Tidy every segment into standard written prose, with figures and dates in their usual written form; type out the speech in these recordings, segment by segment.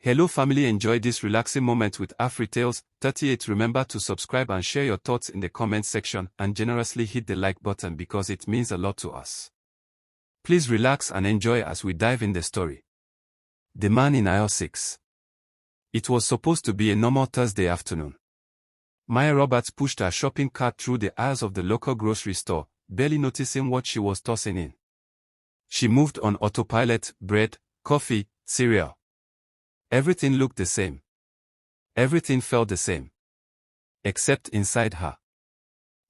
Hello family, enjoy this relaxing moment with AfriTales 38. Remember to subscribe and share your thoughts in the comment section and generously hit the like button because it means a lot to us. Please relax and enjoy as we dive in the story. The man in aisle 6. It was supposed to be a normal Thursday afternoon. Maya Roberts pushed her shopping cart through the aisles of the local grocery store, barely noticing what she was tossing in. She moved on autopilot: bread, coffee, cereal. Everything looked the same. Everything felt the same. Except inside her.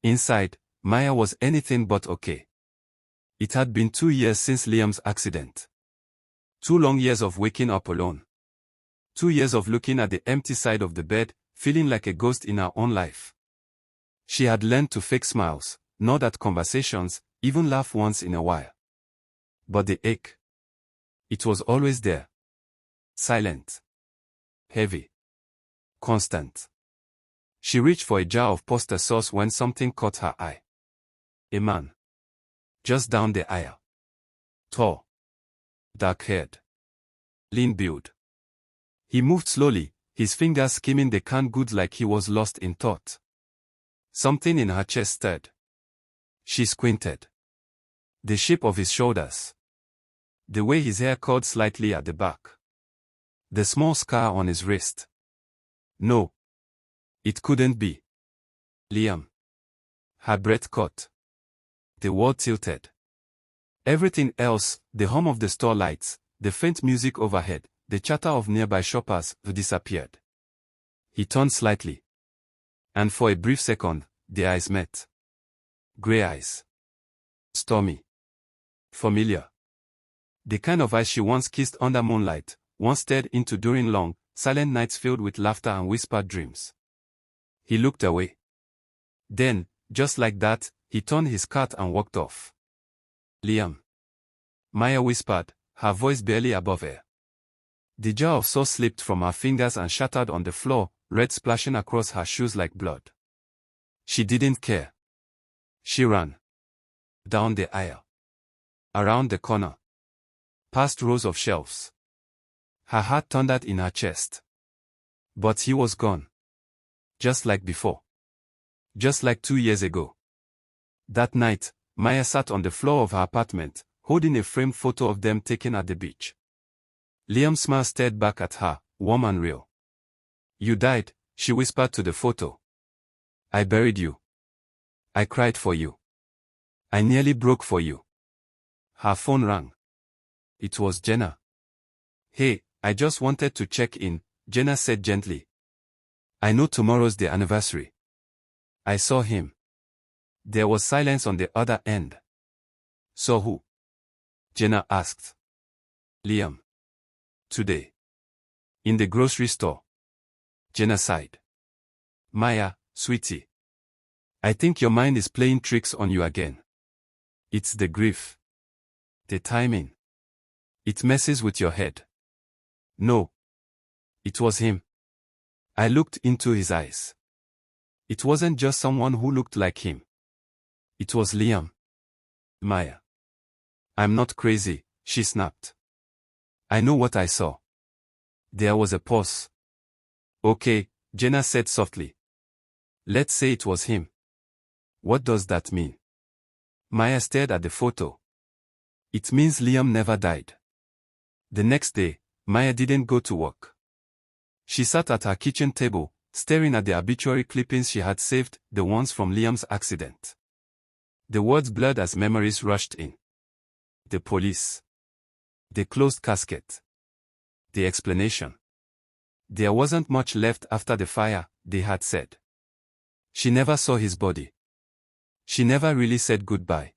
Inside, Maya was anything but okay. It had been 2 years since Liam's accident. 2 long years of waking up alone. 2 years of looking at the empty side of the bed, feeling like a ghost in her own life. She had learned to fake smiles, nod at conversations, even laugh once in a while. But the ache. It was always there. Silent. Heavy. Constant. She reached for a jar of pasta sauce when something caught her eye. A man. Just down the aisle. Tall. Dark-haired. Lean-built. He moved slowly, his fingers skimming the canned goods like he was lost in thought. Something in her chest stirred. She squinted. The shape of his shoulders. The way his hair curled slightly at the back. The small scar on his wrist. No. It couldn't be. Liam. Her breath caught. The world tilted. Everything else, the hum of the store lights, the faint music overhead, the chatter of nearby shoppers, disappeared. He turned slightly. And for a brief second, the eyes met. Grey eyes. Stormy. Familiar. The kind of eyes she once kissed under moonlight, once stared into during long, silent nights filled with laughter and whispered dreams. He looked away. Then, just like that, he turned his cart and walked off. Liam. Maya whispered, her voice barely above air. The jar of sauce slipped from her fingers and shattered on the floor, red splashing across her shoes like blood. She didn't care. She ran. Down the aisle. Around the corner. Past rows of shelves. Her heart thundered in her chest. But he was gone. Just like before. Just like 2 years ago. That night, Maya sat on the floor of her apartment, holding a framed photo of them taken at the beach. Liam's smile stared back at her, warm and real. You died, she whispered to the photo. I buried you. I cried for you. I nearly broke for you. Her phone rang. It was Jenna. Hey, I just wanted to check in, Jenna said gently. I know tomorrow's the anniversary. I saw him. There was silence on the other end. Saw who? Jenna asked. Liam. Today. In the grocery store. Jenna sighed. Maya, sweetie. I think your mind is playing tricks on you again. It's the grief. The timing. It messes with your head. No. It was him. I looked into his eyes. It wasn't just someone who looked like him. It was Liam. Maya. I'm not crazy, she snapped. I know what I saw. There was a pause. Okay, Jenna said softly. Let's say it was him. What does that mean? Maya stared at the photo. It means Liam never died. The next day, Maya didn't go to work. She sat at her kitchen table, staring at the obituary clippings she had saved, the ones from Liam's accident. The words blurred as memories rushed in. The police. The closed casket. The explanation. There wasn't much left after the fire, they had said. She never saw his body. She never really said goodbye.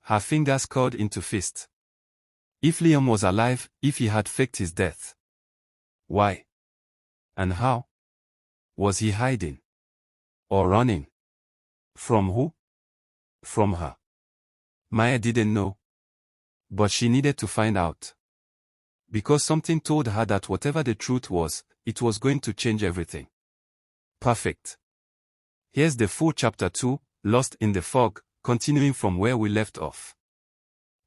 Her fingers curled into fists. If Liam was alive, if he had faked his death. Why? And how? Was he hiding? Or running? From who? From her. Maya didn't know. But she needed to find out. Because something told her that whatever the truth was, it was going to change everything. Perfect. Here's the full chapter 2, Lost in the Fog, continuing from where we left off.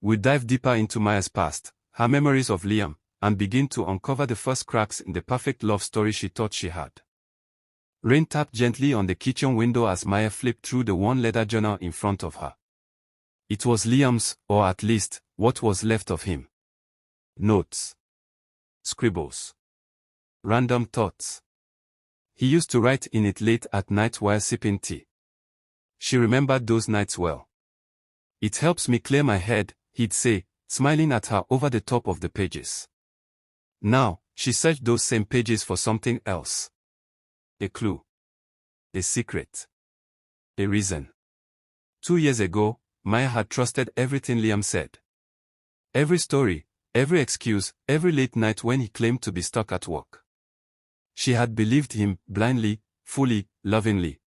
We'll dive deeper into Maya's past, her memories of Liam, and begin to uncover the first cracks in the perfect love story she thought she had. Rain tapped gently on the kitchen window as Maya flipped through the worn leather journal in front of her. It was Liam's, or at least, what was left of him. Notes. Scribbles. Random thoughts. He used to write in it late at night while sipping tea. She remembered those nights well. "It helps me clear my head," he'd say, smiling at her over the top of the pages. Now, she searched those same pages for something else. A clue. A secret. A reason. 2 years ago, Maya had trusted everything Liam said. Every story, every excuse, every late night when he claimed to be stuck at work. She had believed him, blindly, fully, lovingly.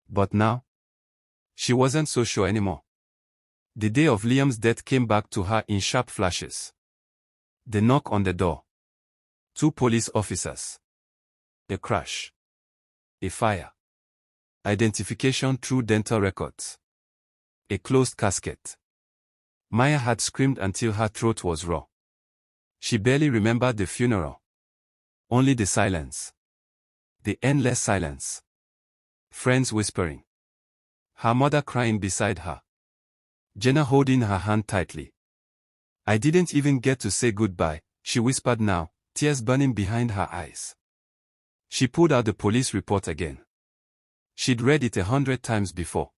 But now? She wasn't so sure anymore. The day of Liam's death came back to her in sharp flashes. The knock on the door. 2 police officers. A crash. A fire. Identification through dental records. A closed casket. Maya had screamed until her throat was raw. She barely remembered the funeral. Only the silence. The endless silence. Friends whispering. Her mother crying beside her. Jenna holding her hand tightly. "I didn't even get to say goodbye," she whispered now, tears burning behind her eyes. She pulled out the police report again. She'd read it 100 times before.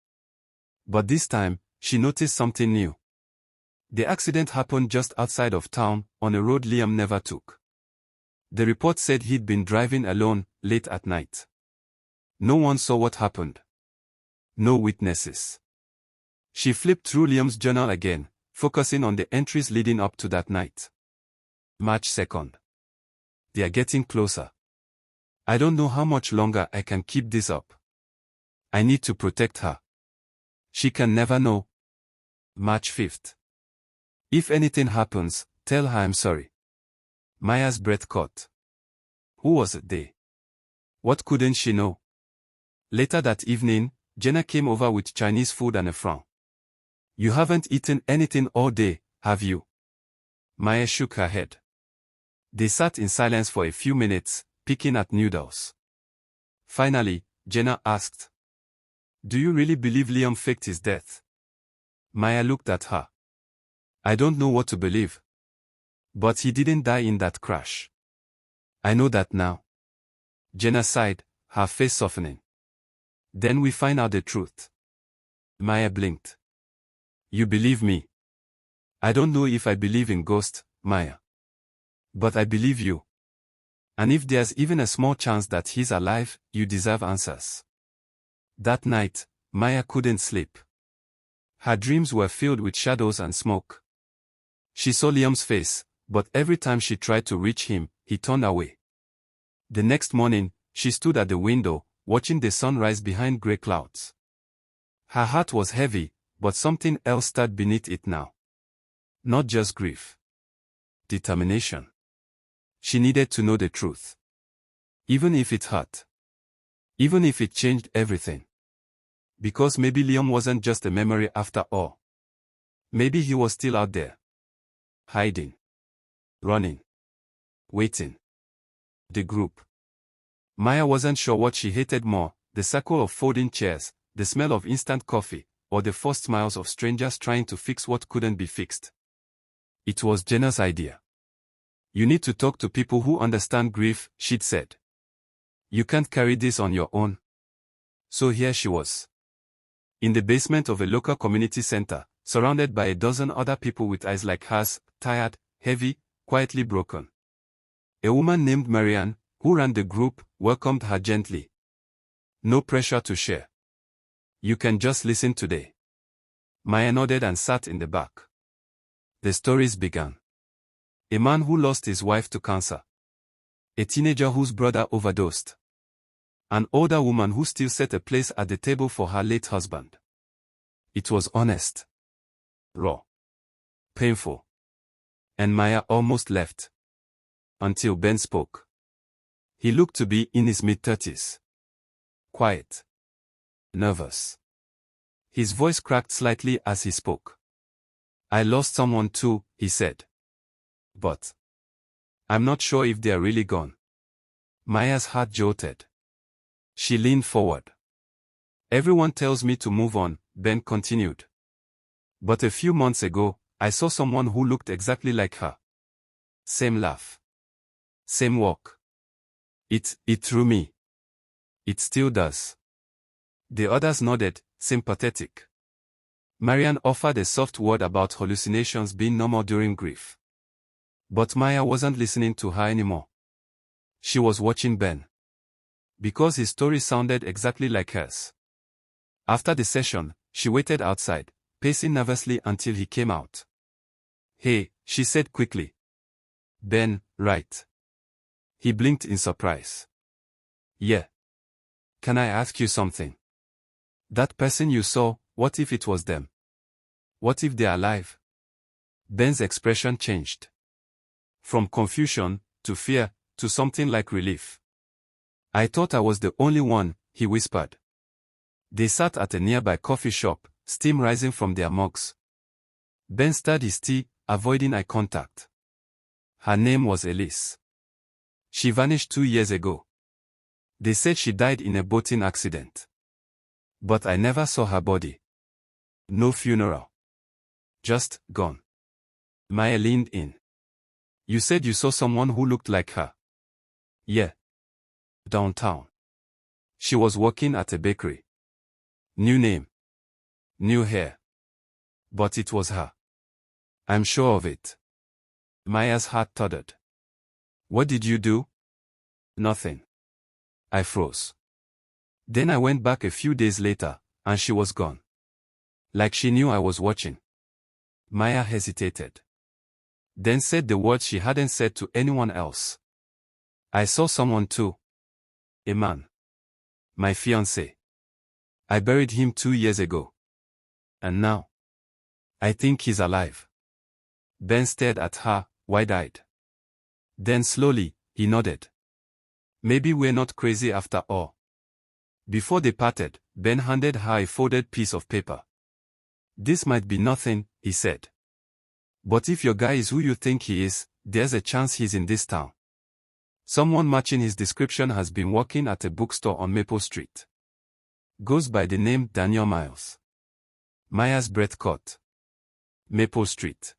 But this time, she noticed something new. The accident happened just outside of town, on a road Liam never took. The report said he'd been driving alone, late at night. No one saw what happened. No witnesses. She flipped through Liam's journal again, focusing on the entries leading up to that night. March 2nd. "They are getting closer. I don't know how much longer I can keep this up. I need to protect her. She can never know." March 5th. "If anything happens, tell her I'm sorry." Maya's breath caught. Who was they? What couldn't she know? Later that evening, Jenna came over with Chinese food and a frown. "You haven't eaten anything all day, have you?" Maya shook her head. They sat in silence for a few minutes, picking at noodles. Finally, Jenna asked, "Do you really believe Liam faked his death?" Maya looked at her. "I don't know what to believe. But he didn't die in that crash." "I know that now." Jenna sighed, her face softening. "Then we find out the truth." Maya blinked. "You believe me?" "I don't know if I believe in ghosts, Maya. But I believe you. And if there's even a small chance that he's alive, you deserve answers." That night, Maya couldn't sleep. Her dreams were filled with shadows and smoke. She saw Liam's face, but every time she tried to reach him, he turned away. The next morning, she stood at the window, watching the sun rise behind grey clouds. Her heart was heavy, but something else stirred beneath it now. Not just grief. Determination. She needed to know the truth. Even if it hurt. Even if it changed everything. Because maybe Liam wasn't just a memory after all. Maybe he was still out there. Hiding. Running. Waiting. The group. Maya wasn't sure what she hated more, the circle of folding chairs, the smell of instant coffee, or the forced smiles of strangers trying to fix what couldn't be fixed. It was Jenna's idea. "You need to talk to people who understand grief," she'd said. "You can't carry this on your own." So here she was. In the basement of a local community center, surrounded by a dozen other people with eyes like hers, tired, heavy, quietly broken. A woman named Marianne, who ran the group, welcomed her gently. "No pressure to share. You can just listen today." Maya nodded and sat in the back. The stories began. A man who lost his wife to cancer. A teenager whose brother overdosed. An older woman who still set a place at the table for her late husband. It was honest. Raw. Painful. And Maya almost left. Until Ben spoke. He looked to be in his mid-30s. Quiet. Nervous. His voice cracked slightly as he spoke. "I lost someone too," he said. "But I'm not sure if they're really gone. Maya's heart jolted. She leaned forward. Everyone tells me to move on, Ben continued. But a few months ago, I saw someone who looked exactly like her. Same laugh. Same walk. It threw me. It still does. The others nodded, sympathetic. Marian offered a soft word about hallucinations being normal during grief. But Maya wasn't listening to her anymore. She was watching Ben. Because his story sounded exactly like hers. After the session, she waited outside, pacing nervously until he came out. Hey, she said quickly. Ben, right. He blinked in surprise. Yeah. Can I ask you something? That person you saw, what if it was them? What if they're alive? Ben's expression changed. From confusion, to fear, to something like relief. I thought I was the only one, he whispered. They sat at a nearby coffee shop, steam rising from their mugs. Ben stirred his tea, avoiding eye contact. Her name was Elise. She vanished 2 years ago. They said she died in a boating accident. But I never saw her body. No funeral. Just gone. Maya leaned in. You said you saw someone who looked like her. Yeah. Downtown. She was working at a bakery. New name. New hair. But it was her. I'm sure of it. Maya's heart tottered. What did you do? Nothing. I froze. Then I went back a few days later, and she was gone. Like she knew I was watching. Maya hesitated. Then said the words she hadn't said to anyone else. I saw someone too. A man. My fiancé. I buried him 2 years ago. And now? I think he's alive. Ben stared at her, wide-eyed. Then slowly, he nodded. Maybe we're not crazy after all. Before they parted, Ben handed her a folded piece of paper. This might be nothing, he said. But if your guy is who you think he is, there's a chance he's in this town. Someone matching his description has been working at a bookstore on Maple Street. Goes by the name Daniel Miles. Maya's breath caught. Maple Street.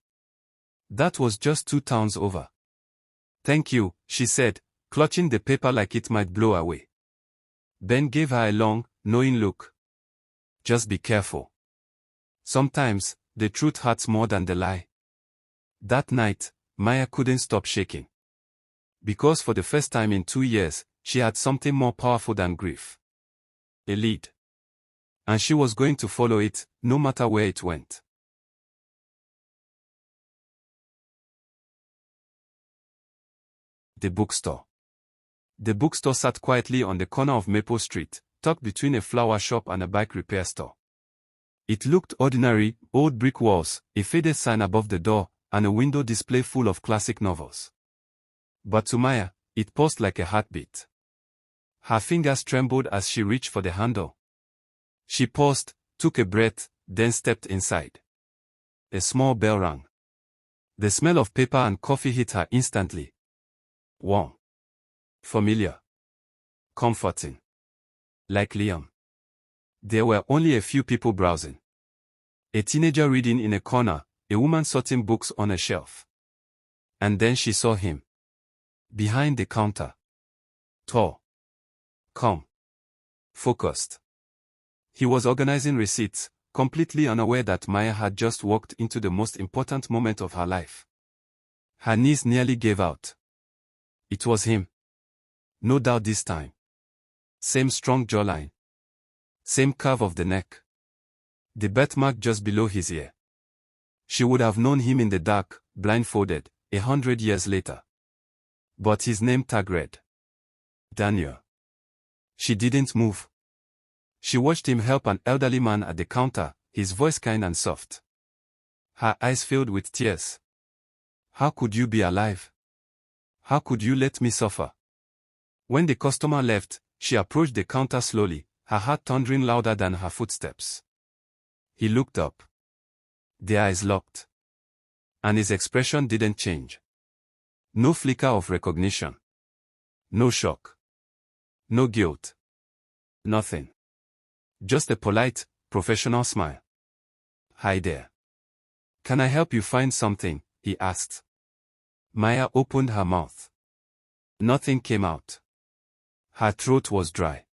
That was just 2 towns over. Thank you, she said, clutching the paper like it might blow away. Ben gave her a long, knowing look. Just be careful. Sometimes, the truth hurts more than the lie. That night, Maya couldn't stop shaking. Because for the first time in 2 years, she had something more powerful than grief. A lead. And she was going to follow it, no matter where it went. The bookstore. The bookstore sat quietly on the corner of Maple Street, tucked between a flower shop and a bike repair store. It looked ordinary, old brick walls, a faded sign above the door, and a window display full of classic novels. But to Maya, it pulsed like a heartbeat. Her fingers trembled as she reached for the handle. She paused, took a breath, then stepped inside. A small bell rang. The smell of paper and coffee hit her instantly. Warm. Familiar. Comforting. Like Liam. There were only a few people browsing. A teenager reading in a corner, a woman sorting books on a shelf. And then she saw him. Behind the counter. Tall. Calm. Focused. He was organizing receipts, completely unaware that Maya had just walked into the most important moment of her life. Her knees nearly gave out. It was him. No doubt this time. Same strong jawline. Same curve of the neck. The birthmark just below his ear. She would have known him in the dark, blindfolded, 100 years later. But his name tag read. Daniel. She didn't move. She watched him help an elderly man at the counter, his voice kind and soft. Her eyes filled with tears. How could you be alive? How could you let me suffer? When the customer left, she approached the counter slowly, her heart thundering louder than her footsteps. He looked up. Their eyes locked. And his expression didn't change. No flicker of recognition. No shock. No guilt. Nothing. Just a polite, professional smile. "Hi there. Can I help you find something?" he asked. Maya opened her mouth. Nothing came out. Her throat was dry.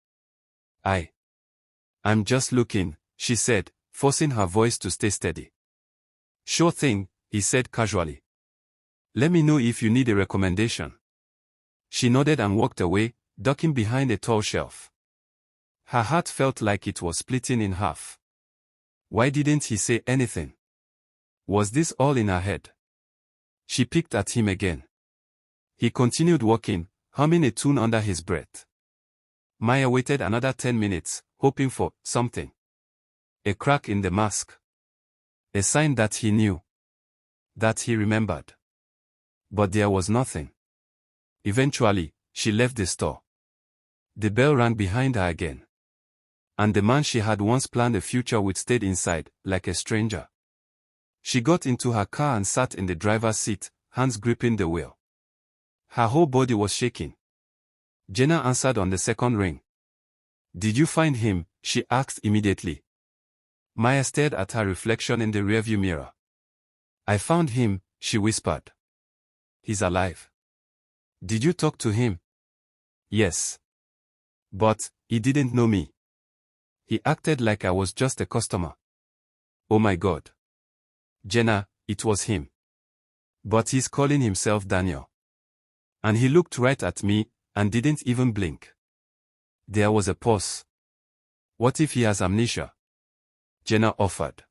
I'm just looking," she said, forcing her voice to stay steady. "Sure thing," he said casually. "Let me know if you need a recommendation." She nodded and walked away, ducking behind a tall shelf. Her heart felt like it was splitting in half. Why didn't he say anything? Was this all in her head? She picked at him again. He continued walking, humming a tune under his breath. Maya waited another 10 minutes, hoping for something. A crack in the mask. A sign that he knew. That he remembered. But there was nothing. Eventually, she left the store. The bell rang behind her again. And the man she had once planned a future with stayed inside, like a stranger. She got into her car and sat in the driver's seat, hands gripping the wheel. Her whole body was shaking. Jenna answered on the second ring. "Did you find him?" she asked immediately. Maya stared at her reflection in the rearview mirror. "I found him," she whispered. "He's alive." "Did you talk to him?" "Yes. But he didn't know me. He acted like I was just a customer." "Oh my God. Jenna, it was him. But he's calling himself Daniel. And he looked right at me, and didn't even blink." There was a pause. "What if he has amnesia?" Jenna offered.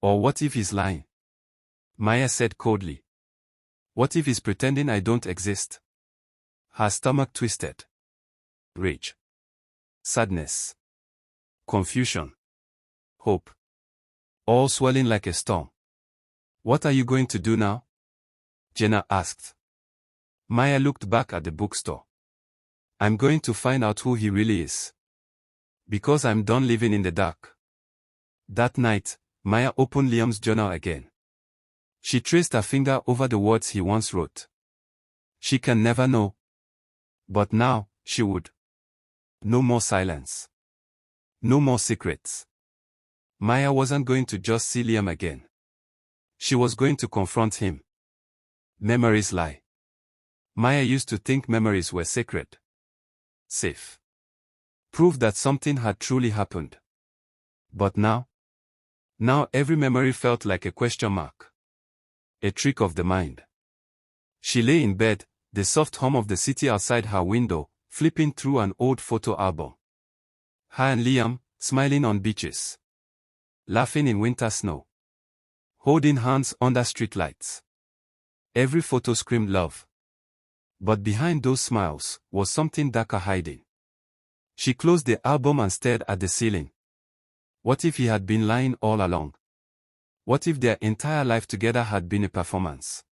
"Or what if he's lying?" Maya said coldly. "What if he's pretending I don't exist?" Her stomach twisted. Rage. Sadness. Confusion. Hope. All swelling like a storm. "What are you going to do now?" Jenna asked. Maya looked back at the bookstore. "I'm going to find out who he really is. Because I'm done living in the dark." That night, Maya opened Liam's journal again. She traced her finger over the words he once wrote. She can never know. But now, she would. No more silence. No more secrets. Maya wasn't going to just see Liam again. She was going to confront him. Memories lie. Maya used to think memories were sacred. Safe. Proof that something had truly happened. But now? Now every memory felt like a question mark. A trick of the mind. She lay in bed, the soft hum of the city outside her window, flipping through an old photo album. Her and Liam, smiling on beaches. Laughing in winter snow. Holding hands under streetlights. Every photo screamed love. But behind those smiles was something darker hiding. She closed the album and stared at the ceiling. What if he had been lying all along? What if their entire life together had been a performance?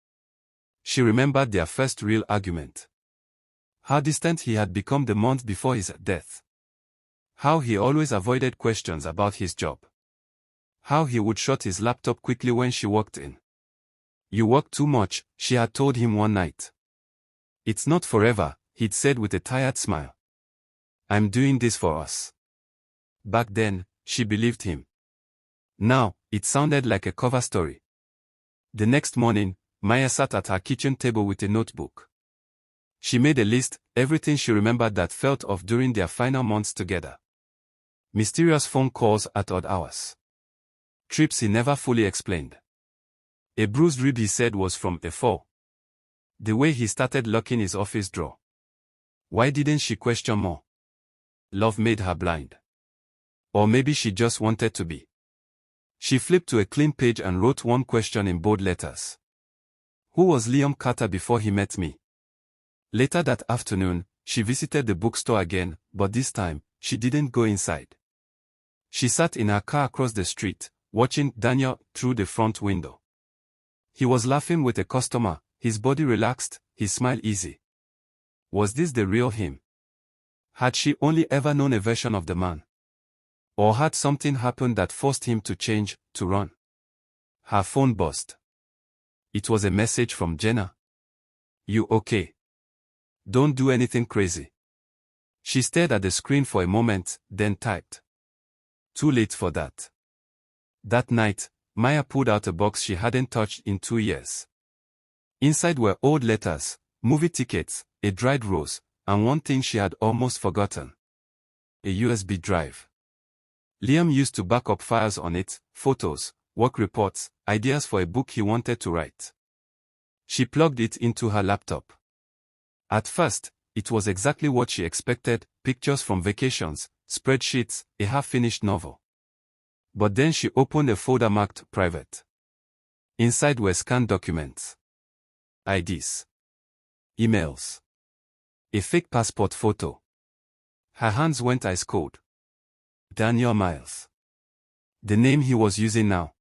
She remembered their first real argument. How distant he had become the month before his death. How he always avoided questions about his job. How he would shut his laptop quickly when she walked in. "You work too much," she had told him one night. "It's not forever," he'd said with a tired smile. "I'm doing this for us." Back then, she believed him. Now, it sounded like a cover story. The next morning, Maya sat at her kitchen table with a notebook. She made a list, everything she remembered that felt off during their final months together. Mysterious phone calls at odd hours. Trips he never fully explained. A bruised rib he said was from a fall. The way he started locking his office drawer. Why didn't she question more? Love made her blind. Or maybe she just wanted to be. She flipped to a clean page and wrote one question in bold letters. Who was Liam Carter before he met me? Later that afternoon, she visited the bookstore again, but this time, she didn't go inside. She sat in her car across the street, watching Daniel through the front window. He was laughing with a customer, his body relaxed, his smile easy. Was this the real him? Had she only ever known a version of the man? Or had something happened that forced him to change, to run? Her phone buzzed. It was a message from Jenna. You okay? Don't do anything crazy. She stared at the screen for a moment, then typed. Too late for that. That night, Maya pulled out a box she hadn't touched in 2 years. Inside were old letters, movie tickets, a dried rose, and one thing she had almost forgotten. A USB drive. Liam used to back up files on it, photos, work reports, ideas for a book he wanted to write. She plugged it into her laptop. At first, it was exactly what she expected, pictures from vacations, spreadsheets, a half-finished novel. But then she opened a folder marked Private. Inside were scanned documents. IDs. Emails. A fake passport photo. Her hands went ice cold. Daniel Miles. The name he was using now.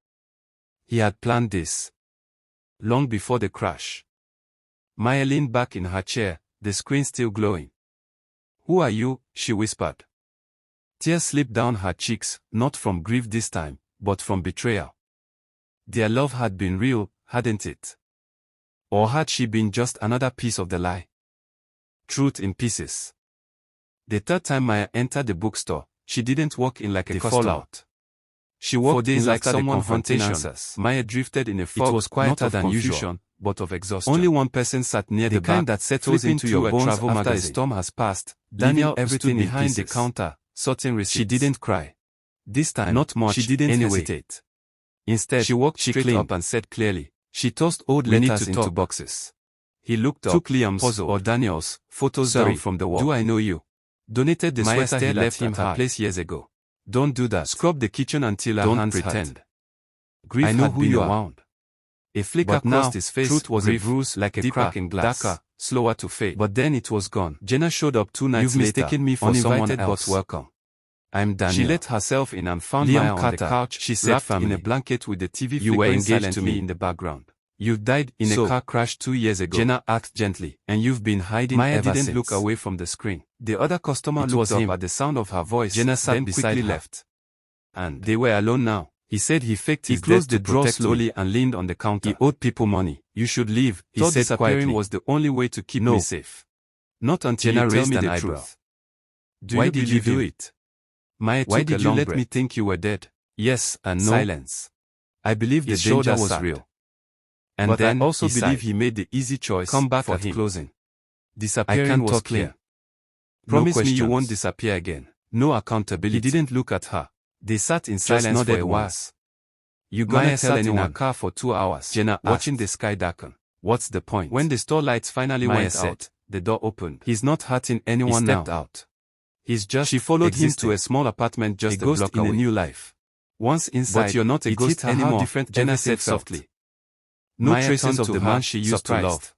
He had planned this. Long before the crash. Maya leaned back in her chair, the screen still glowing. Who are you? She whispered. Tears slipped down her cheeks, not from grief this time, but from betrayal. Their love had been real, hadn't it? Or had she been just another piece of the lie? Truth in pieces. The third time Maya entered the bookstore, she didn't walk in like a fallout. She walked in like someone hunting answers. Maya drifted in a fog. It was quieter than usual, but of exhaustion. Only one person sat near the kind that settles into your bones after a storm has passed. Daniel everything behind the counter, sorting receipts. She didn't cry. This time, not much. She didn't hesitate. Instead, she walked straight up and said clearly. She tossed old letters into boxes. He looked up, took Liam's or Daniel's photos down from the wall. Do I know you? Donated the sweater he left at her place years ago. Don't do that. Scrub the kitchen until her hands pretend. Grief I know who you are. A flicker crossed his face. Truth was a bruise like a crack in glass. Darker, slower to fade. But then it was gone. Jenna showed up 2 nights later. You've mistaken me for someone else. But welcome. I'm Daniel. She let herself in and found Liam on the couch. She sat in a blanket with the TV flickering silently in the background. You died in a car crash 2 years ago. Jenna asked gently. And you've been hiding Maya ever didn't since. Look away from the screen. The other customer looked up at the sound of her voice. Jenna sat beside her. Left. And they were alone now. He said he faked his death. He closed the drawer slowly and leaned on the counter. He owed people money. You should leave, he said disappearing quietly. Was the only way to keep me safe. Not until Jenna raised an eyebrow. Why did you do it? Maya Why did you let me think you were dead? Yes and no. Silence. I believe the danger was real. And but then I also believe he made the easy choice. Come back at closing. Disappearing was clear. Promise me you won't disappear again. No accountability. He didn't look at her. They sat in silence for a while. You gonna tell anyone? In her car for 2 hours. Jenna asked. Watching the sky darken. What's the point? When the store lights finally went out, the door opened. He's not hurting anyone now. He stepped out. He's just She followed him to a small apartment just a block away. In a new life. Once inside, but you're not a ghost anymore. Different Jenna said softly. No Maya traces of the man she used to love.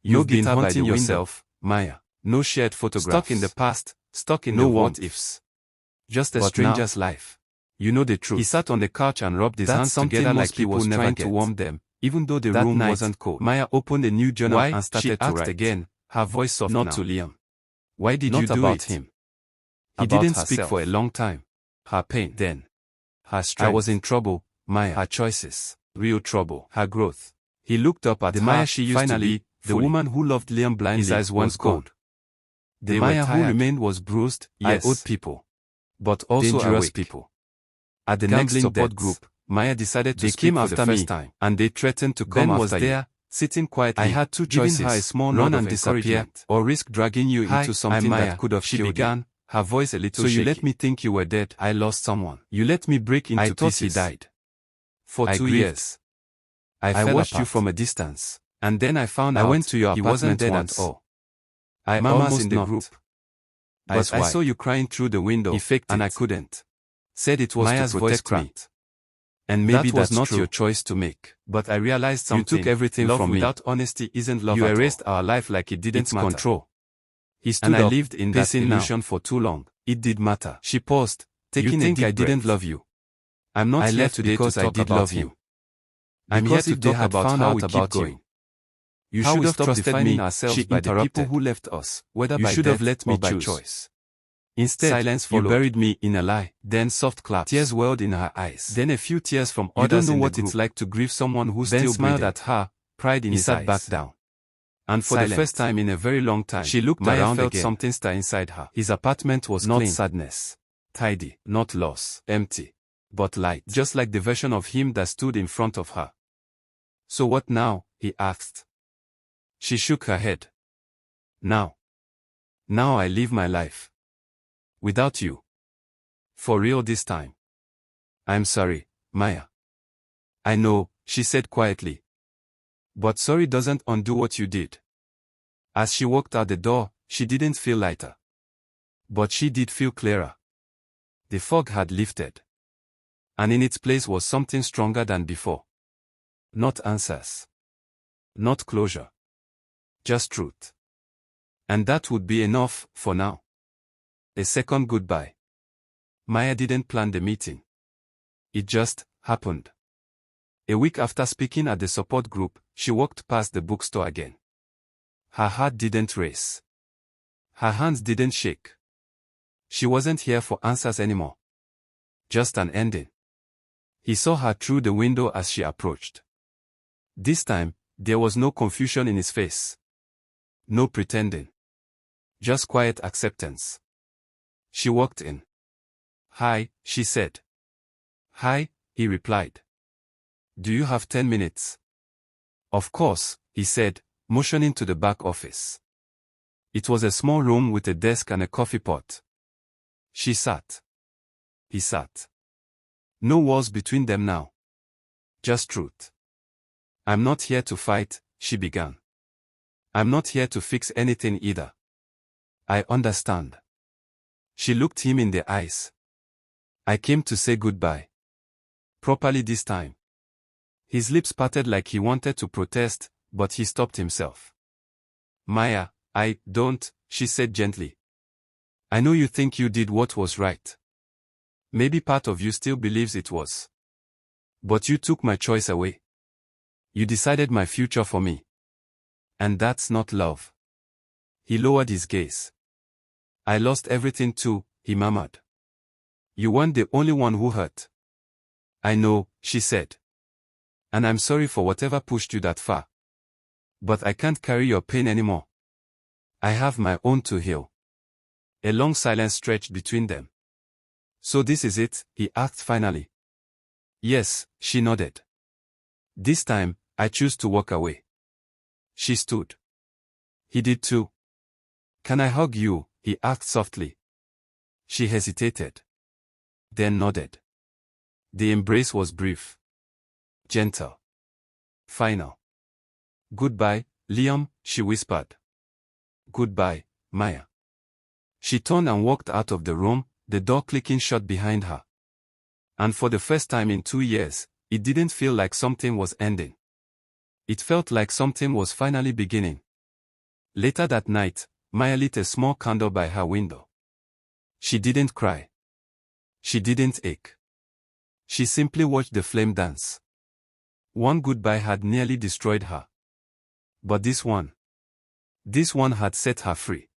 You've been haunting yourself, Maya. No shared photographs. Stuck in the past, stuck in no what-ifs. Just a stranger's life. You know the truth. He sat on the couch and rubbed his hands together like he was trying to warm them, even though the room wasn't cold. Maya opened a new journal and started to write again, her voice soft now. Not to Liam. Why did you do it? Him. He didn't speak for a long time. Her pain, then. Her strength. I was in trouble, Maya. Her choices. Real trouble. Her growth. He looked up at the Maya she used to be, the woman who loved Liam blindly. His eyes were cold. The Maya who remained was bruised. Yes. I owed people. But also dangerous people. At the next support group, Maya decided to speak for the first time, and they threatened to come after you. There, sitting quietly. I had 2 choices: giving her a small run and disappear, or risk dragging you into something that could have killed you. She began, her voice a little shaky. So you let me think you were dead. I lost someone. You let me break into pieces. I thought he died. For 2 years. I watched you from a distance, and then I found out I went to your apartment. He wasn't dead at all. I almost in the group. But I saw you crying through the window, and I couldn't. Said it was Maya's to protect me. And maybe that was not your choice to make. But I realized something. You took everything from me. Without honesty isn't love. You erased our life like it didn't matter. Control. He stood up, I lived in that illusion for too long. It did matter. She paused, taking a deep breath. You think I didn't love you? I'm not here today because I did love you. I'm here to talk about how we keep going. You should have trusted me, ourselves by the people who left us, whether by death or by choice. Instead, silence followed. You buried me in a lie. Then soft claps. Tears welled in her eyes. Then a few tears from others. You don't know what it's like to grieve someone who still smiled at her, pride in his eyes. He sat back down. And for the first time in a very long time, she looked around and felt something stir inside her. His apartment was not clean. Sadness. Tidy. Not loss. Empty. But light. Just like the version of him that stood in front of her. So what now? He asked. She shook her head. Now. Now I live my life. Without you. For real this time. I'm sorry, Maya. I know, she said quietly. But sorry doesn't undo what you did. As she walked out the door, she didn't feel lighter. But she did feel clearer. The fog had lifted. And in its place was something stronger than before. Not answers. Not closure. Just truth. And that would be enough, for now. A second goodbye. Maya didn't plan the meeting. It just happened. A week after speaking at the support group, she walked past the bookstore again. Her heart didn't race. Her hands didn't shake. She wasn't here for answers anymore. Just an ending. He saw her through the window as she approached. This time, there was no confusion in his face. No pretending. Just quiet acceptance. She walked in. Hi, she said. Hi, he replied. Do you have 10 minutes? Of course, he said, motioning to the back office. It was a small room with a desk and a coffee pot. She sat. He sat. No walls between them now. Just truth. I'm not here to fight, she began. I'm not here to fix anything either. I understand. She looked him in the eyes. I came to say goodbye. Properly this time. His lips parted like he wanted to protest, but he stopped himself. Maya, I don't, she said gently. I know you think you did what was right. Maybe part of you still believes it was. But you took my choice away. You decided my future for me. And that's not love. He lowered his gaze. I lost everything too, he murmured. You weren't the only one who hurt. I know, she said. And I'm sorry for whatever pushed you that far. But I can't carry your pain anymore. I have my own to heal. A long silence stretched between them. So this is it, he asked finally. Yes, she nodded. This time, I choose to walk away. She stood. He did too. Can I hug you? He asked softly. She hesitated. Then nodded. The embrace was brief. Gentle. Final. Goodbye, Liam, she whispered. Goodbye, Maya. She turned and walked out of the room, the door clicking shut behind her. And for the first time in 2 years, it didn't feel like something was ending. It felt like something was finally beginning. Later that night, Maya lit a small candle by her window. She didn't cry. She didn't ache. She simply watched the flame dance. One goodbye had nearly destroyed her. But this one had set her free.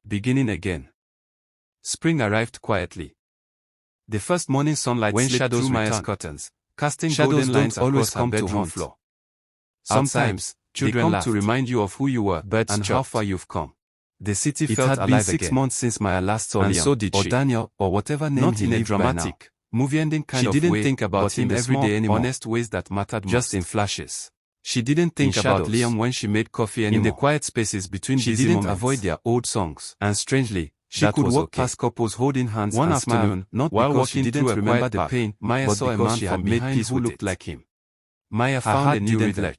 Beginning again. Spring arrived quietly. The first morning sunlight slipped through Maya's curtains, casting golden lines across her bedroom floor. Sometimes, children come to remind you of who you were and how far you've come. The city felt alive again. It had been 6 months since Maya last saw Liam, and so did she. Or Daniel, or whatever name not he in a dramatic, movie-ending kind of way. She didn't think about him every day anymore. Honest ways that mattered just in flashes. She didn't think about Liam when she made coffee anymore. In the quiet spaces between busy moments. She didn't avoid their old songs. And strangely, she could walk past couples holding hands one afternoon, not while walking through a remember the pain, Maya saw a man from behind who looked like him. Maya found a new rhythm.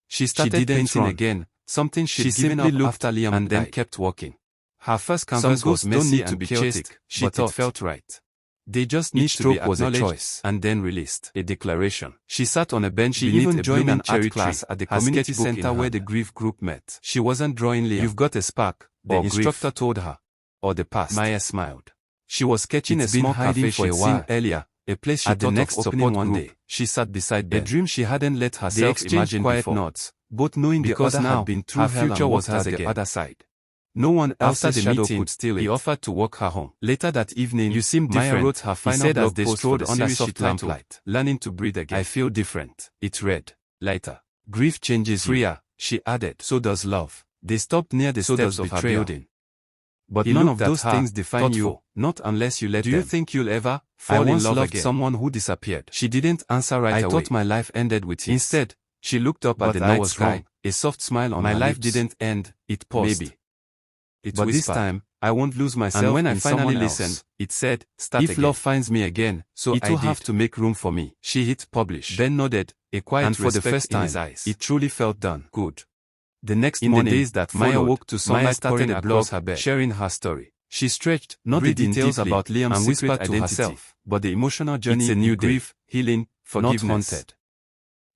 She started painting again, something she'd given up after Liam and then kept walking. Her first canvas was messy and chaotic, but it felt right. They just need to be acknowledged and then released. A declaration. She sat on a bench beneath a blooming cherry class at the community center where the grief group met. She wasn't drawing Liam. You've got a spark, the instructor told her. Or the past. Maya smiled. She was sketching a small cafe she'd seen earlier, a place she thought of opening one day. She sat beside Ben. A dream she hadn't let herself imagine quiet before. Nods, both knowing because the other had been through her future was hers again. The other side. No one else's shadow could steal it. He offered to walk her home. Later that evening, you seem different. Maya wrote her final blog post for the series she titled, Learning to Breathe Again. I feel different. It read, lighter. Grief changes freer, she added. So does love. They stopped near the steps of her building. But none of those things define you, not unless you let them. Do you think you'll ever fall in love again? Someone who disappeared. She didn't answer right away. I thought my life ended with him. Instead, she looked up at the night sky, a soft smile on her lips. My life didn't end, it paused. Maybe. But this time, I won't lose myself. And when I finally listened, it said, start again. If love finds me again, so it will have to make room for me. She hit publish. Ben nodded, a quiet respect in his eyes. And for the first time, it truly felt done. Good. The next morning, the days that Maya woke to sunlight pouring across her bed, sharing her story. She stretched, not the details about Liam's secret identity, herself, but the emotional journey, it's a new grief, healing, forgiveness. Not haunted.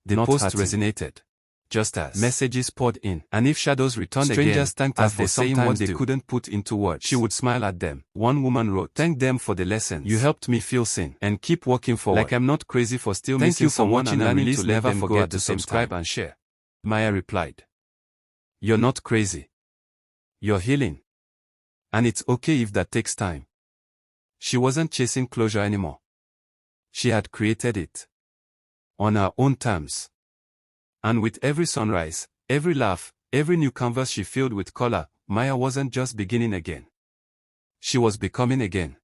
The post resonated. Just as messages poured in, and if shadows returned again, strangers thanked her for saying what they couldn't put into words. She would smile at them. One woman wrote, "Thank them for the lessons. You helped me feel seen, and keep working forward. Like I'm not crazy for still missing someone and learning to never forget to subscribe and share." Maya replied, "You're not crazy. You're healing. And it's okay if that takes time." She wasn't chasing closure anymore. She had created it. On her own terms. And with every sunrise, every laugh, every new canvas she filled with color, Maya wasn't just beginning again. She was becoming again.